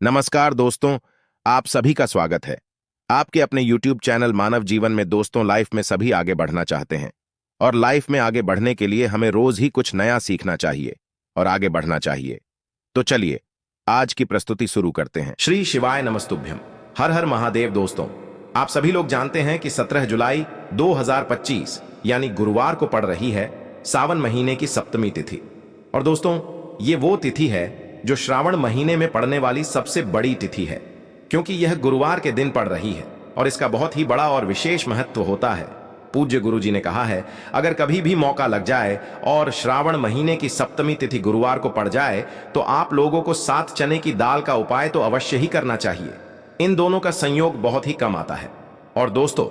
नमस्कार दोस्तों, आप सभी का स्वागत है। आपके अपने YouTube चैनल मानव जीवन में दोस्तों लाइफ में सभी आगे बढ़ना चाहते हैं और लाइफ में आगे बढ़ने के लिए हमें रोज ही कुछ नया सीखना चाहिए और आगे बढ़ना चाहिए। तो चलिए आज की प्रस्तुति शुरू करते हैं। श्री शिवाय नमस्तुभ्यम। हर हर महादेव। दोस्तों, आप सभी लोग जानते हैं कि 17 जुलाई 2025 यानी गुरुवार को पड़ रही है सावन महीने की सप्तमी तिथि। और दोस्तों, ये वो तिथि है जो श्रावण महीने में पड़ने वाली सबसे बड़ी तिथि है, क्योंकि यह गुरुवार के दिन पड़ रही है और इसका बहुत ही बड़ा और विशेष महत्व होता है। पूज्य गुरु जी ने कहा है, अगर कभी भी मौका लग जाए और श्रावण महीने की सप्तमी तिथि गुरुवार को पड़ जाए तो आप लोगों को 7 चने की दाल का उपाय तो अवश्य ही करना चाहिए। इन दोनों का संयोग बहुत ही कम आता है। और दोस्तों,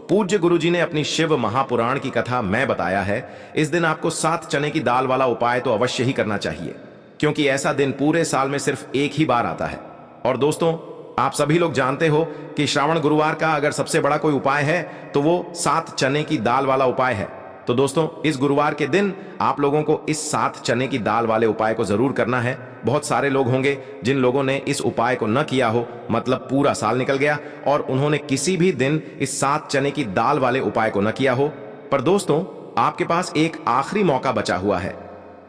पूज्य गुरु जी ने अपनी शिव महापुराण की कथा में बताया है, इस दिन आपको 7 चने की दाल वाला उपाय तो अवश्य ही करना चाहिए, क्योंकि ऐसा दिन पूरे साल में सिर्फ एक ही बार आता है। और दोस्तों, आप सभी लोग जानते हो कि श्रावण गुरुवार का अगर सबसे बड़ा कोई उपाय है तो वो 7 चने की दाल वाला उपाय है। तो दोस्तों, इस गुरुवार के दिन आप लोगों को इस 7 चने की दाल वाले उपाय को जरूर करना है। बहुत सारे लोग होंगे जिन लोगों ने इस उपाय को न किया हो, मतलब पूरा साल निकल गया और उन्होंने किसी भी दिन इस 7 चने की दाल वाले उपाय को न किया हो। पर दोस्तों, आपके पास एक आखिरी मौका बचा हुआ है,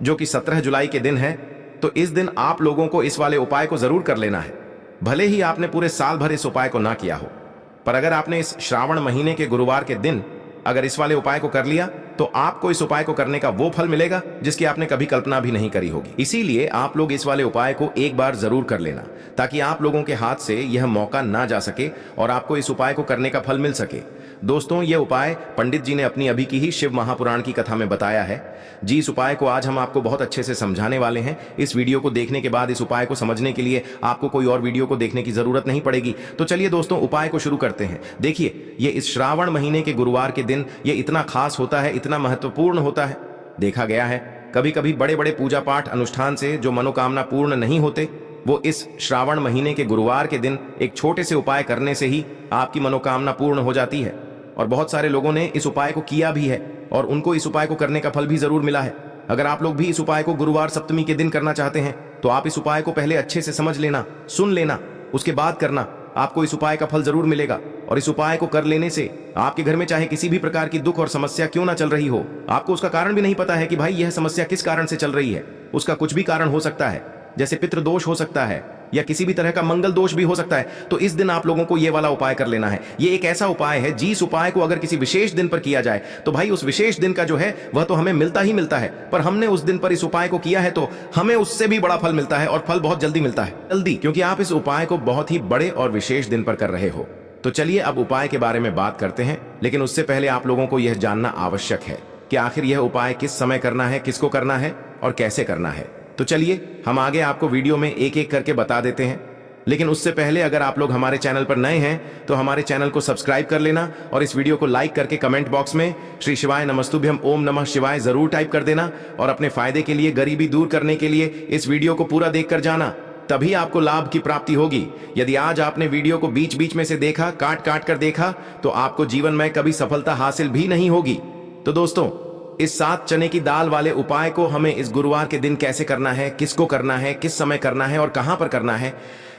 जो कि 17 जुलाई के दिन है। तो इस दिन आप लोगों को इस वाले उपाय को जरूर कर लेना है। भले ही आपने पूरे साल भर इस उपाय को ना किया हो, पर अगर आपने इस श्रावण महीने के गुरुवार के दिन अगर इस वाले उपाय को कर लिया तो आपको इस उपाय को करने का वो फल मिलेगा जिसकी आपने कभी कल्पना भी नहीं करी होगी। इसीलिए आप लोग इस वाले उपाय को एक बार जरूर कर लेना, ताकि आप लोगों के हाथ से यह मौका ना जा सके और आपको इस उपाय को करने का फल मिल सके। दोस्तों, यह उपाय पंडित जी ने अपनी अभी की ही शिव महापुराण की कथा में बताया है जी। इस उपाय को आज हम आपको बहुत अच्छे से समझाने वाले हैं। इस वीडियो को देखने के बाद इस उपाय को समझने के लिए आपको कोई और वीडियो को देखने की जरूरत नहीं पड़ेगी। तो चलिए दोस्तों, उपाय को शुरू करते हैं। देखिए, ये इस श्रावण महीने के गुरुवार के दिन ये इतना खास होता है, इतना महत्वपूर्ण होता है। देखा गया है कभी कभी बड़े बड़े पूजा पाठ अनुष्ठान से जो मनोकामना पूर्ण नहीं होते, वो इस श्रावण महीने के गुरुवार के दिन एक छोटे से उपाय करने से ही आपकी मनोकामना पूर्ण हो जाती है। और बहुत सारे लोगों ने इस उपाय को किया भी है और उनको इस उपाय को करने का फल भी जरूर मिला है। अगर आप लोग भी इस उपाय को गुरुवार सप्तमी के दिन करना चाहते हैं तो आप इस उपाय को पहले अच्छे से समझ लेना, सुन लेना, उसके बाद करना। आपको इस उपाय का फल जरूर मिलेगा। और इस उपाय को कर लेने से आपके घर में चाहे किसी भी प्रकार की दुख और समस्या क्यों ना चल रही हो, आपको उसका कारण भी नहीं पता है कि भाई यह समस्या किस कारण से चल रही है, उसका कुछ भी कारण हो सकता है, जैसे पितृदोष हो सकता है या किसी भी तरह का मंगल दोष भी हो सकता है। तो इस दिन आप लोगों को यह वाला उपाय कर लेना है। यह एक ऐसा उपाय है जिस उपाय को अगर किसी विशेष दिन पर किया जाए तो भाई उस विशेष दिन का जो है वह तो हमें मिलता ही मिलता है, पर हमने उस दिन पर इस उपाय को किया है तो हमें उससे भी बड़ा फल मिलता है और फल बहुत जल्दी मिलता है। जल्दी, क्योंकि आप इस उपाय को बहुत ही बड़े और विशेष दिन पर कर रहे हो। तो चलिए अब उपाय के बारे में बात करते हैं, लेकिन उससे पहले आप लोगों को यह जानना आवश्यक है कि आखिर यह उपाय किस समय करना है, किसको करना है और कैसे करना है। तो चलिए हम आगे आपको वीडियो में एक एक करके बता देते हैं। लेकिन उससे पहले अगर आप लोग हमारे चैनल पर नए हैं तो हमारे चैनल को सब्सक्राइब कर लेना और इस वीडियो को लाइक करके कमेंट बॉक्स में श्री शिवाय नमस्तुभ्यम ओम नमः शिवाय जरूर टाइप कर देना। और अपने फायदे के लिए, गरीबी दूर करने के लिए इस वीडियो को पूरा देख कर जाना, तभी आपको लाभ की प्राप्ति होगी। यदि आज आपने वीडियो को बीच बीच में से देखा, काट काट कर देखा, तो आपको जीवन में कभी सफलता हासिल भी नहीं होगी। तो दोस्तों, इस 7 चने की दाल वाले उपाय को हमें इस गुरुवार के दिन कैसे करना है, किसको करना है, किस समय करना है और कहां पर करना है,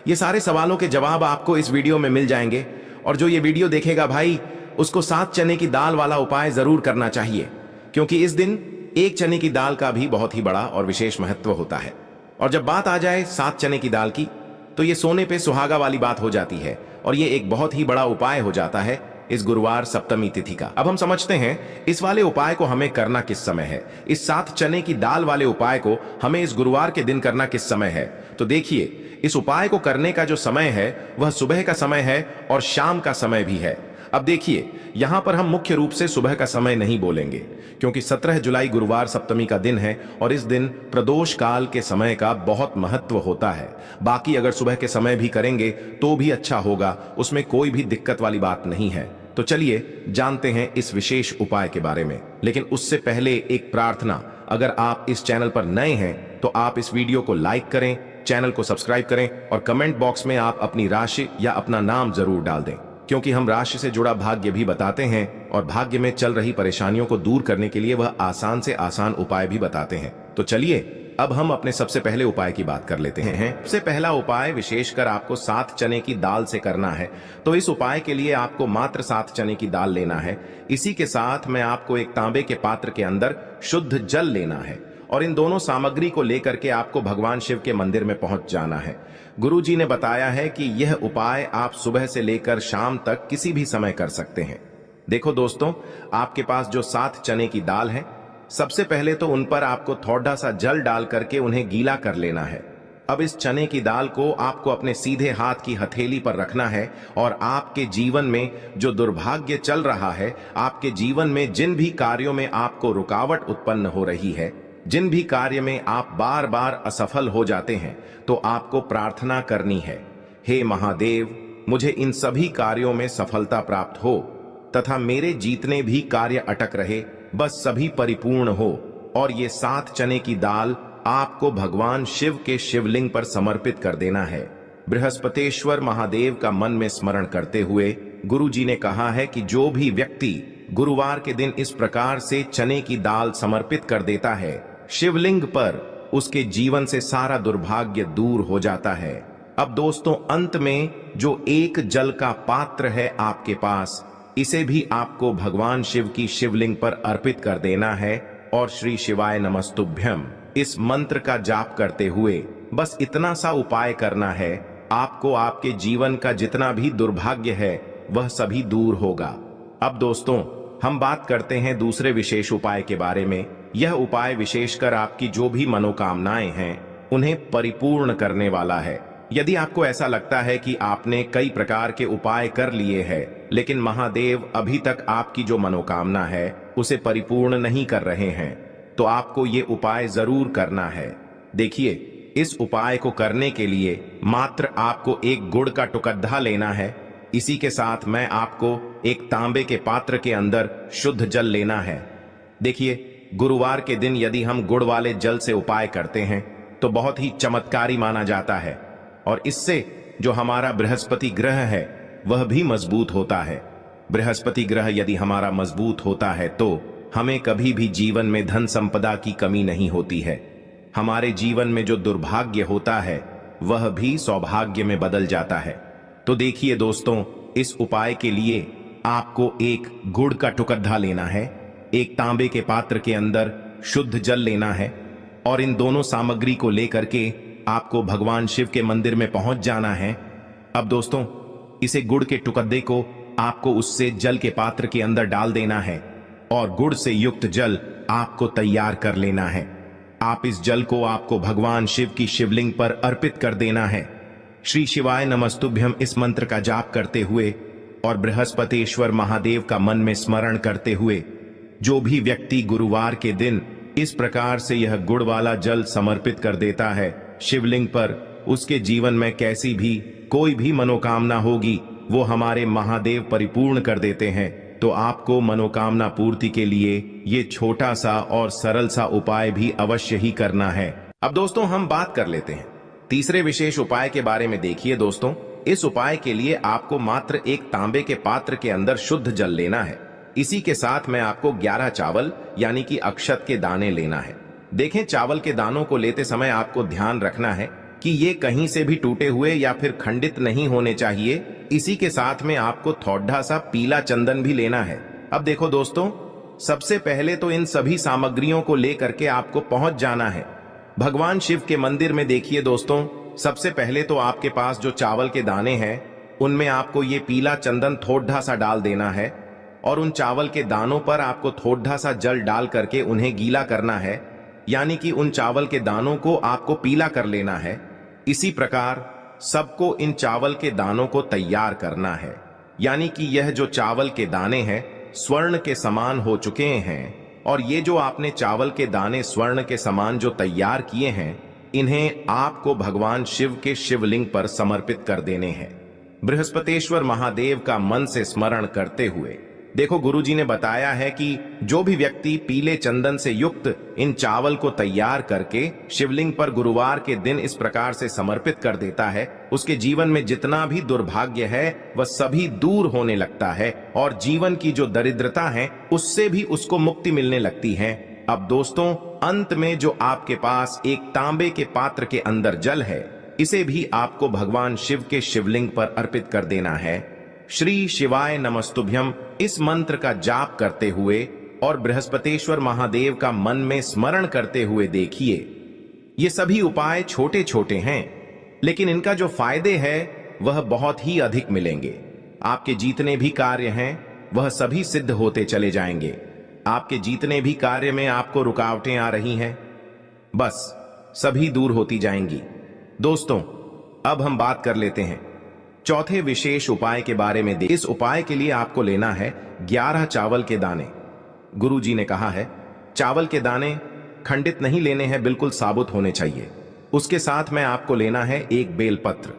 ये सारे सवालों के जवाब आपको इस वीडियो में मिल जाएंगे। और जो ये वीडियो देखेगा भाई, उसको 7 चने की दाल वाला उपाय जरूर करना चाहिए, क्योंकि इस दिन 1 चने की दाल का भी बहुत ही बड़ा और विशेष महत्व होता है। और जब बात आ जाए 7 चने की दाल की, तो ये सोने पे सुहागा वाली बात हो जाती है और ये एक बहुत ही बड़ा उपाय हो जाता है इस गुरुवार सप्तमी तिथि का। अब हम समझते हैं इस वाले उपाय को हमें करना किस समय है। इस 7 चने की दाल वाले उपाय को हमें इस गुरुवार के दिन करना किस समय है। तो देखिए, इस उपाय को करने का जो समय है वह सुबह का समय है और शाम का समय भी है। अब देखिए, यहां पर हम मुख्य रूप से सुबह का समय नहीं बोलेंगे, क्योंकि 17 जुलाई गुरुवार सप्तमी का दिन है और इस दिन प्रदोष काल के समय का बहुत महत्व होता है। बाकी अगर सुबह के समय भी करेंगे तो भी अच्छा होगा, उसमें कोई भी दिक्कत वाली बात नहीं है। तो चलिए जानते हैं इस विशेष उपाय के बारे में। लेकिन उससे पहले एक प्रार्थना, अगर आप इस चैनल पर नए हैं तो आप इस वीडियो को लाइक करें, चैनल को सब्सक्राइब करें और कमेंट बॉक्स में आप अपनी राशि या अपना नाम जरूर डाल दें, क्योंकि हम राशि से जुड़ा भाग्य भी बताते हैं और भाग्य में चल रही परेशानियों को दूर करने के लिए वह आसान से आसान उपाय भी बताते हैं। तो चलिए अब हम अपने सबसे पहले उपाय की बात कर लेते हैं। सबसे पहला उपाय विशेषकर आपको 7 चने की दाल से करना है। तो इस उपाय के लिए आपको मात्र 7 चने की दाल लेना है। इसी के साथ में आपको एक तांबे के पात्र के अंदर शुद्ध जल लेना है और इन दोनों सामग्री को लेकर के आपको भगवान शिव के मंदिर में पहुंच जाना है। गुरु जी ने बताया है कि यह उपाय आप सुबह से लेकर शाम तक किसी भी समय कर सकते हैं। देखो दोस्तों, आपके पास जो 7 चने की दाल है, सबसे पहले तो उन पर आपको थोड़ा सा जल डाल करके उन्हें गीला कर लेना है। अब इस चने की दाल को आपको अपने सीधे हाथ की हथेली पर रखना है और आपके जीवन में जो दुर्भाग्य चल रहा है, आपके जीवन में जिन भी कार्यों में आपको रुकावट उत्पन्न हो रही है, जिन भी कार्य में आप बार बार असफल हो जाते हैं, तो आपको प्रार्थना करनी है, हे महादेव, मुझे इन सभी कार्यों में सफलता प्राप्त हो तथा मेरे जितने भी कार्य अटक रहे बस सभी परिपूर्ण हो। और ये 7 चने की दाल आपको भगवान शिव के शिवलिंग पर समर्पित कर देना है। बृहस्पतेश्वर महादेव का मन में स्मरण करते हुए गुरु जी ने कहा है कि जो भी व्यक्ति गुरुवार के दिन इस प्रकार से चने की दाल समर्पित कर देता है शिवलिंग पर, उसके जीवन से सारा दुर्भाग्य दूर हो जाता है। अब दोस्तों, अंत में जो एक जल का पात्र है आपके पास, इसे भी आपको भगवान शिव की शिवलिंग पर अर्पित कर देना है और श्री शिवाय नमस्तुभ्यम इस मंत्र का जाप करते हुए बस इतना सा उपाय करना है। आपको आपके जीवन का जितना भी दुर्भाग्य है वह सभी दूर होगा। अब दोस्तों, हम बात करते हैं दूसरे विशेष उपाय के बारे में। यह उपाय विशेषकर आपकी जो भी मनोकामनाएं हैं उन्हें परिपूर्ण करने वाला है। यदि आपको ऐसा लगता है कि आपने कई प्रकार के उपाय कर लिए हैं लेकिन महादेव अभी तक आपकी जो मनोकामना है उसे परिपूर्ण नहीं कर रहे हैं, तो आपको ये उपाय जरूर करना है। देखिए, इस उपाय को करने के लिए मात्र आपको एक गुड़ का टुकड़ा लेना है। इसी के साथ मैं आपको एक तांबे के पात्र के अंदर शुद्ध जल लेना है। देखिए, गुरुवार के दिन यदि हम गुड़ वाले जल से उपाय करते हैं तो बहुत ही चमत्कारी माना जाता है और इससे जो हमारा बृहस्पति ग्रह है वह भी मजबूत होता है। बृहस्पति ग्रह यदि हमारा मजबूत होता है तो हमें कभी भी जीवन में धन संपदा की कमी नहीं होती है। हमारे जीवन में जो दुर्भाग्य होता है वह भी सौभाग्य में बदल जाता है। तो देखिए दोस्तों, इस उपाय के लिए आपको एक गुड़ का टुकड़ा लेना है, एक तांबे के पात्र के अंदर शुद्ध जल लेना है और इन दोनों सामग्री को लेकर के आपको भगवान शिव के मंदिर में पहुंच जाना है। अब दोस्तों, इसे गुड़ के टुकड़े को आपको उससे जल के पात्र के अंदर डाल देना है और गुड़ से युक्त जल आपको तैयार कर लेना है। आप इस जल को आपको भगवान शिव की शिवलिंग पर अर्पित कर देना है। श्री शिवाय नमस्तुभ्यम इस मंत्र का जाप करते हुए और बृहस्पतेश्वर महादेव का मन में स्मरण करते हुए जो भी व्यक्ति गुरुवार के दिन इस प्रकार से यह गुड़ वाला जल समर्पित कर देता है शिवलिंग पर, उसके जीवन में कैसी भी कोई भी मनोकामना होगी वो हमारे महादेव परिपूर्ण कर देते हैं। तो आपको मनोकामना पूर्ति के लिए ये छोटा सा और सरल सा उपाय भी अवश्य ही करना है। अब दोस्तों, हम बात कर लेते हैं तीसरे विशेष उपाय के बारे में। देखिए दोस्तों, इस उपाय के लिए आपको मात्र एक तांबे के पात्र के अंदर शुद्ध जल लेना है। इसी के साथ में आपको 11 चावल यानी कि अक्षत के दाने लेना है। देखें, चावल के दानों को लेते समय आपको ध्यान रखना है कि ये कहीं से भी टूटे हुए या फिर खंडित नहीं होने चाहिए। इसी के साथ में आपको थोड़ा सा पीला चंदन भी लेना है। अब देखो दोस्तों, सबसे पहले तो इन सभी सामग्रियों को लेकर के आपको पहुंच जाना है भगवान शिव के मंदिर में। देखिए दोस्तों, सबसे पहले तो आपके पास जो चावल के दाने हैं उनमें आपको ये पीला चंदन थोड़ा सा डाल देना है और उन चावल के दानों पर आपको थोड़ा सा जल डाल करके उन्हें गीला करना है, यानी कि उन चावल के दानों को आपको पीला कर लेना है। इसी प्रकार सबको इन चावल के दानों को तैयार करना है, यानी कि यह जो चावल के दाने हैं स्वर्ण के समान हो चुके हैं और ये जो आपने चावल के दाने स्वर्ण के समान जो तैयार किए हैं, इन्हें आपको भगवान शिव के शिवलिंग पर समर्पित कर देने हैं बृहस्पतेश्वर महादेव का मन से स्मरण करते हुए। देखो, गुरुजी ने बताया है कि जो भी व्यक्ति पीले चंदन से युक्त इन चावल को तैयार करके शिवलिंग पर गुरुवार के दिन इस प्रकार से समर्पित कर देता है, उसके जीवन में जितना भी दुर्भाग्य है वह सभी दूर होने लगता है और जीवन की जो दरिद्रता है उससे भी उसको मुक्ति मिलने लगती है। अब दोस्तों, अंत में जो आपके पास एक तांबे के पात्र के अंदर जल है, इसे भी आपको भगवान शिव के शिवलिंग पर अर्पित कर देना है। श्री शिवाय नमस्तुभ्यम इस मंत्र का जाप करते हुए और बृहस्पतेश्वर महादेव का मन में स्मरण करते हुए देखिए। ये सभी उपाय छोटे छोटे हैं, लेकिन इनका जो फायदे है वह बहुत ही अधिक मिलेंगे। आपके जितने भी कार्य हैं वह सभी सिद्ध होते चले जाएंगे। आपके जितने भी कार्य में आपको रुकावटें आ रही हैं, बस सभी दूर होती जाएंगी। दोस्तों, अब हम बात कर लेते हैं चौथे विशेष उपाय के बारे में। इस उपाय के लिए आपको लेना है 11 चावल के दाने। गुरुजी ने कहा है चावल के दाने खंडित नहीं लेने हैं, बिल्कुल साबुत होने चाहिए। उसके साथ में आपको लेना है एक बेलपत्र।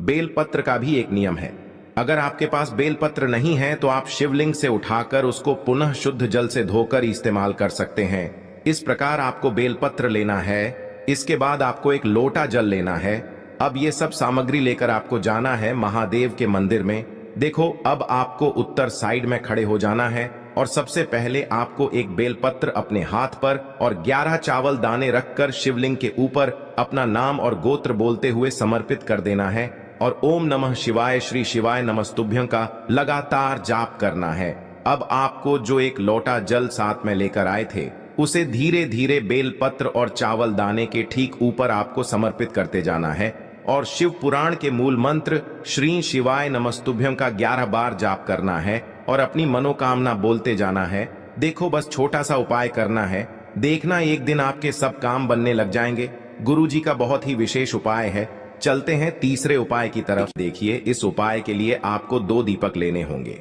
बेलपत्र का भी एक नियम है, अगर आपके पास बेलपत्र नहीं है तो आप शिवलिंग से उठाकर उसको पुनः शुद्ध जल से धोकर इस्तेमाल कर सकते हैं। इस प्रकार आपको बेलपत्र लेना है। इसके बाद आपको एक लोटा जल लेना है। अब ये सब सामग्री लेकर आपको जाना है महादेव के मंदिर में। देखो, अब आपको उत्तर साइड में खड़े हो जाना है और सबसे पहले आपको एक बेलपत्र अपने हाथ पर और 11 चावल दाने रखकर शिवलिंग के ऊपर अपना नाम और गोत्र बोलते हुए समर्पित कर देना है और ओम नमः शिवाय श्री शिवाय नमस्तुभ्यं का लगातार जाप करना है। अब आपको जो एक लोटा जल साथ में लेकर आए थे, उसे धीरे धीरे बेलपत्र और चावल दाने के ठीक ऊपर आपको समर्पित करते जाना है और शिव पुराण के मूल मंत्र श्री शिवाय नमस्तुभ्यं का 11 बार जाप करना है और अपनी मनोकामना बोलते जाना है। देखो, बस छोटा सा उपाय करना है, देखना एक दिन आपके सब काम बनने लग जाएंगे। गुरुजी का बहुत ही विशेष उपाय है। चलते हैं तीसरे उपाय की तरफ। देखिए, इस उपाय के लिए आपको 2 दीपक लेने होंगे।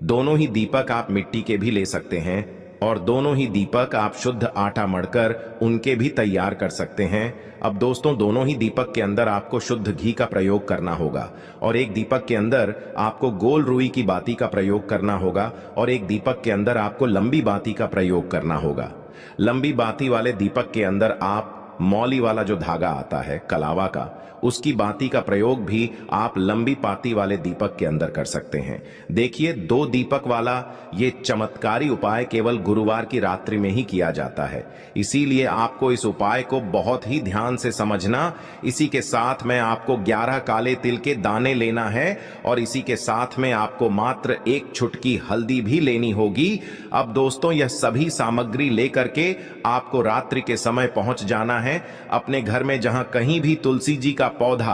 दोनों ही दीपक आप मिट्टी के भी ले सकते हैं और दोनों ही दीपक आप शुद्ध आटा मढ़कर उनके भी तैयार कर सकते हैं। अब दोस्तों, दोनों ही दीपक के अंदर आपको शुद्ध घी का प्रयोग करना होगा और एक दीपक के अंदर आपको गोल रुई की बाती का प्रयोग करना होगा और एक दीपक के अंदर आपको लंबी बाती का प्रयोग करना होगा। लंबी बाती वाले दीपक के अंदर आप मौली वाला जो धागा आता है कलावा का, उसकी बाती का प्रयोग भी आप लंबी पाती वाले दीपक के अंदर कर सकते हैं। देखिए, 2 दीपक वाला ये चमत्कारी उपाय केवल गुरुवार की रात्रि में ही किया जाता है, इसीलिए आपको इस उपाय को बहुत ही ध्यान से समझना। इसी के साथ में आपको 11 काले तिल के दाने लेना है और इसी के साथ में आपको मात्र 1 चुटकी हल्दी भी लेनी होगी। अब दोस्तों, यह सभी सामग्री लेकर के आपको रात्रि के समय पहुंच जाना है अपने घर में, जहां कहीं भी तुलसी जी का पौधा,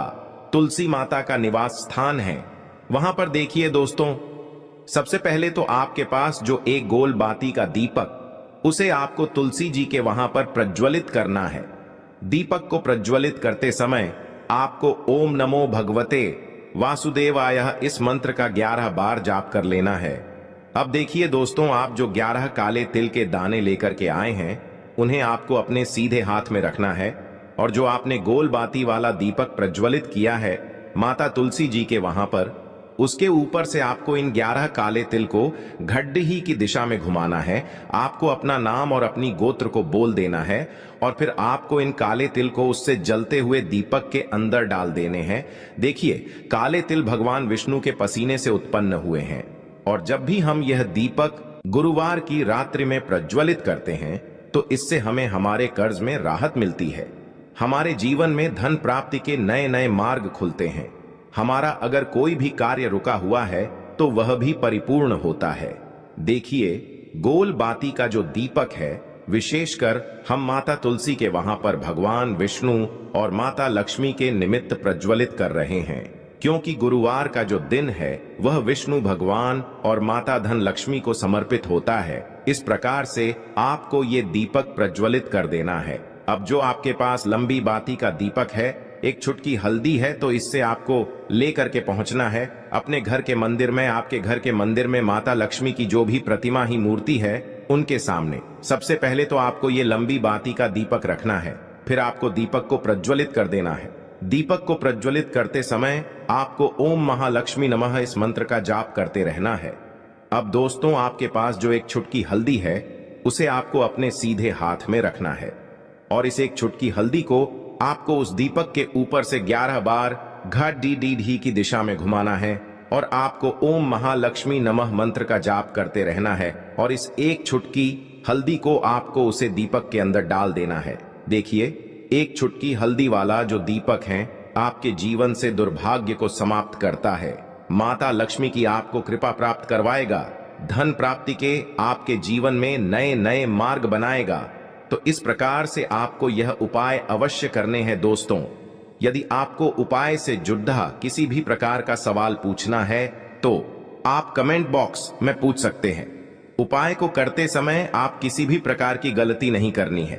तुलसी माता का निवास स्थान है, वहां पर देखिए दोस्तों, सबसे पहले तो आपके पास जो एक गोल बाती का दीपक, उसे आपको तुलसी जी के वहां पर प्रज्वलित करना है। दीपक को प्रज्वलित करते समय आपको ओम नमो भगवते वासुदेवाय इस मंत्र का 11 बार जाप कर लेना है। अब देखिए दोस्तों, आप जो 11 काले तिल के दाने लेकर के आए हैं, उन्हें आपको अपने सीधे हाथ में रखना है और जो आपने गोल बाती वाला दीपक प्रज्वलित किया है माता तुलसी जी के वहां पर, उसके ऊपर से आपको इन 11 काले तिल को घड्डी की दिशा में घुमाना है। आपको अपना नाम और अपनी गोत्र को बोल देना है और फिर आपको इन काले तिल को उससे जलते हुए दीपक के अंदर डाल देने हैं। देखिए, काले तिल भगवान विष्णु के पसीने से उत्पन्न हुए हैं और जब भी हम यह दीपक गुरुवार की रात्रि में प्रज्वलित करते हैं तो इससे हमें हमारे कर्ज में राहत मिलती है, हमारे जीवन में धन प्राप्ति के नए नए मार्ग खुलते हैं, हमारा अगर कोई भी कार्य रुका हुआ है तो वह भी परिपूर्ण होता है। देखिए, गोल बाती का जो दीपक है, विशेषकर हम माता तुलसी के वहां पर भगवान विष्णु और माता लक्ष्मी के निमित्त प्रज्वलित कर रहे हैं, क्योंकि गुरुवार का जो दिन है वह विष्णु भगवान और माता धन लक्ष्मी को समर्पित होता है। इस प्रकार से आपको ये दीपक प्रज्वलित कर देना है। अब जो आपके पास लंबी बाती का दीपक है, एक चुटकी हल्दी है, तो इससे आपको लेकर के पहुंचना है अपने घर के मंदिर में। आपके घर के मंदिर में माता लक्ष्मी की जो भी प्रतिमा ही मूर्ति है, उनके सामने सबसे पहले तो आपको ये लंबी बाती का दीपक रखना है। फिर आपको दीपक को प्रज्वलित कर देना है। दीपक को प्रज्वलित करते समय आपको ओम महालक्ष्मी नमः इस मंत्र का जाप करते रहना है। अब दोस्तों, आपके पास जो एक चुटकी हल्दी है, उसे आपको अपने सीधे हाथ में रखना है और इस एक चुटकी हल्दी को आपको उस दीपक के ऊपर से 11 बार घडी की दिशा में घुमाना है और आपको ओम महालक्ष्मी नमः मंत्र का जाप करते रहना है और इस एक चुटकी हल्दी को आपको उसे दीपक के अंदर डाल देना है। देखिए, एक चुटकी हल्दी वाला जो दीपक है आपके जीवन से दुर्भाग्य को समाप्त करता है। माता लक्ष्मी की आपको कृपा प्राप्त करवाएगा, धन प्राप्ति के आपके जीवन में नए नए मार्ग बनाएगा। तो इस प्रकार से आपको यह उपाय अवश्य करने हैं दोस्तों। यदि आपको उपाय से जुड़ा किसी भी प्रकार का सवाल पूछना है तो आप कमेंट बॉक्स में पूछ सकते हैं। उपाय को करते समय आप किसी भी प्रकार की गलती नहीं करनी है।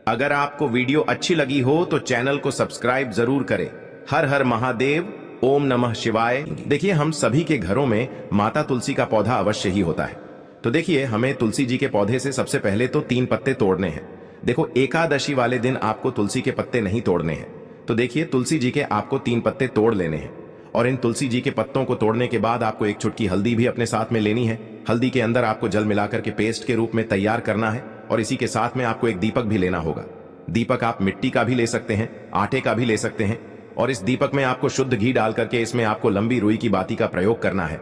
अगर आपको वीडियो अच्छी लगी हो तो चैनल को सब्सक्राइब जरूर करें। हर हर महादेव, ओम नमः शिवाय। देखिए, हम सभी के घरों में माता तुलसी का पौधा अवश्य ही होता है। तो देखिए, हमें तुलसी जी के पौधे से सबसे पहले तो 3 पत्ते तोड़ने हैं। देखो, एकादशी वाले दिन आपको तुलसी के पत्ते नहीं तोड़ने हैं। तो देखिए, तुलसी जी के आपको 3 पत्ते तोड़ लेने हैं और इन तुलसी जी के पत्तों को तोड़ने के बाद आपको एक चुटकी हल्दी भी अपने साथ में लेनी है। हल्दी के अंदर आपको जल मिलाकर के पेस्ट के रूप में तैयार करना है और इसी के साथ में आपको एक दीपक भी लेना होगा। दीपक आप मिट्टी का भी ले सकते हैं, आटे का भी ले सकते हैं और इस दीपक में आपको शुद्ध घी डाल करके इसमें आपको लंबी रुई की बाती का प्रयोग करना है।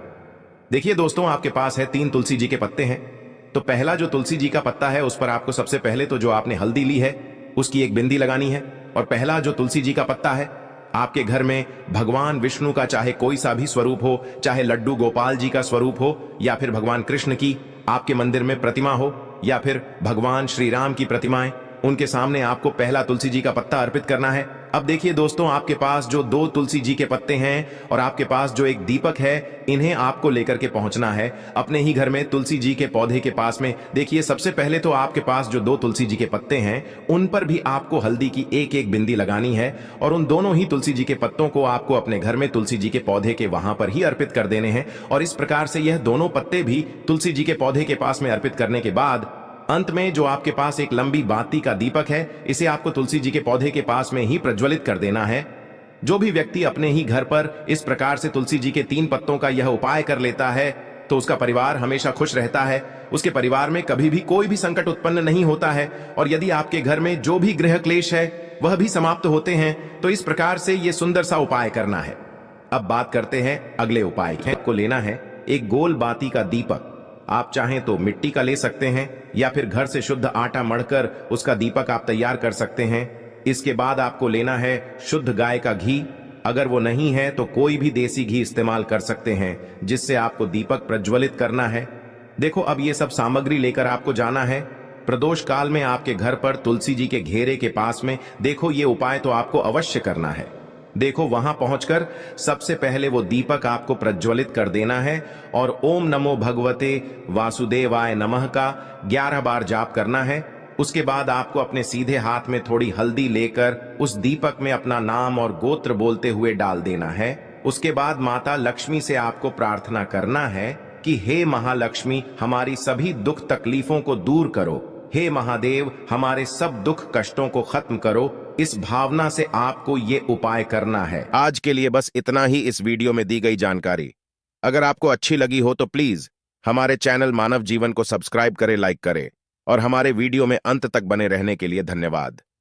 देखिए दोस्तों, आपके पास है 3 तुलसी जी के पत्ते हैं। तो पहला जो तुलसी जी का पत्ता है उस पर आपको सबसे पहले तो जो आपने हल्दी ली है उसकी एक बिंदी लगानी है। और पहला जो तुलसी जी का पत्ता है, आपके घर में भगवान विष्णु का चाहे कोई सा भी स्वरूप हो, चाहे लड्डू गोपाल जी का स्वरूप हो या फिर भगवान कृष्ण की आपके मंदिर में प्रतिमा हो या फिर भगवान श्री राम की प्रतिमाएं, उनके सामने आपको पहला तुलसी जी का पत्ता अर्पित करना है। अब देखिए दोस्तों, आपके पास जो 2 तुलसी जी के पत्ते हैं और आपके पास जो एक दीपक है, इन्हें आपको लेकर के पहुंचना है अपने ही घर में तुलसी जी के पौधे के पास में। देखिए, सबसे पहले तो आपके पास जो 2 तुलसी जी के पत्ते हैं उन पर भी आपको हल्दी की एक एक बिंदी लगानी है और उन दोनों ही तुलसी जी के पत्तों को आपको अपने घर में तुलसी जी के पौधे के वहां पर ही अर्पित कर देने हैं। और इस प्रकार से यह दोनों पत्ते भी तुलसी जी के पौधे के पास में अर्पित करने के बाद अंत में जो आपके पास एक लंबी बाती का दीपक है, इसे आपको तुलसी जी के पौधे के पास में ही प्रज्वलित कर देना है। जो भी व्यक्ति अपने ही घर पर इस प्रकार से तुलसी जी के 3 पत्तों का यह उपाय कर लेता है तो उसका परिवार हमेशा खुश रहता है। उसके परिवार में कभी भी कोई भी संकट उत्पन्न नहीं होता है और यदि आपके घर में जो भी गृह क्लेश है वह भी समाप्त होते हैं। तो इस प्रकार से यह सुंदर सा उपाय करना है। अब बात करते हैं अगले उपाय की। आपको लेना है एक गोल बाती का दीपक। आप चाहें तो मिट्टी का ले सकते हैं या फिर घर से शुद्ध आटा मढ़कर उसका दीपक आप तैयार कर सकते हैं। इसके बाद आपको लेना है शुद्ध गाय का घी। अगर वो नहीं है तो कोई भी देसी घी इस्तेमाल कर सकते हैं जिससे आपको दीपक प्रज्वलित करना है। देखो, अब ये सब सामग्री लेकर आपको जाना है प्रदोष काल में आपके घर पर तुलसी जी के घेरे के पास में। देखो, ये उपाय तो आपको अवश्य करना है। देखो, वहां पहुंचकर सबसे पहले वो दीपक आपको प्रज्वलित कर देना है और ओम नमो भगवते वासुदेवाय नमः का 11 बार जाप करना है। उसके बाद आपको अपने सीधे हाथ में थोड़ी हल्दी लेकर उस दीपक में अपना नाम और गोत्र बोलते हुए डाल देना है। उसके बाद माता लक्ष्मी से आपको प्रार्थना करना है कि हे महालक्ष्मी, हमारी सभी दुख तकलीफों को दूर करो। हे महादेव, हमारे सब दुख कष्टों को खत्म करो। इस भावना से आपको ये उपाय करना है। आज के लिए बस इतना ही इस वीडियो में दी गई जानकारी। अगर आपको अच्छी लगी हो तो प्लीज हमारे चैनल मानव जीवन को सब्सक्राइब करें, लाइक करें और हमारे वीडियो में अंत तक बने रहने के लिए धन्यवाद।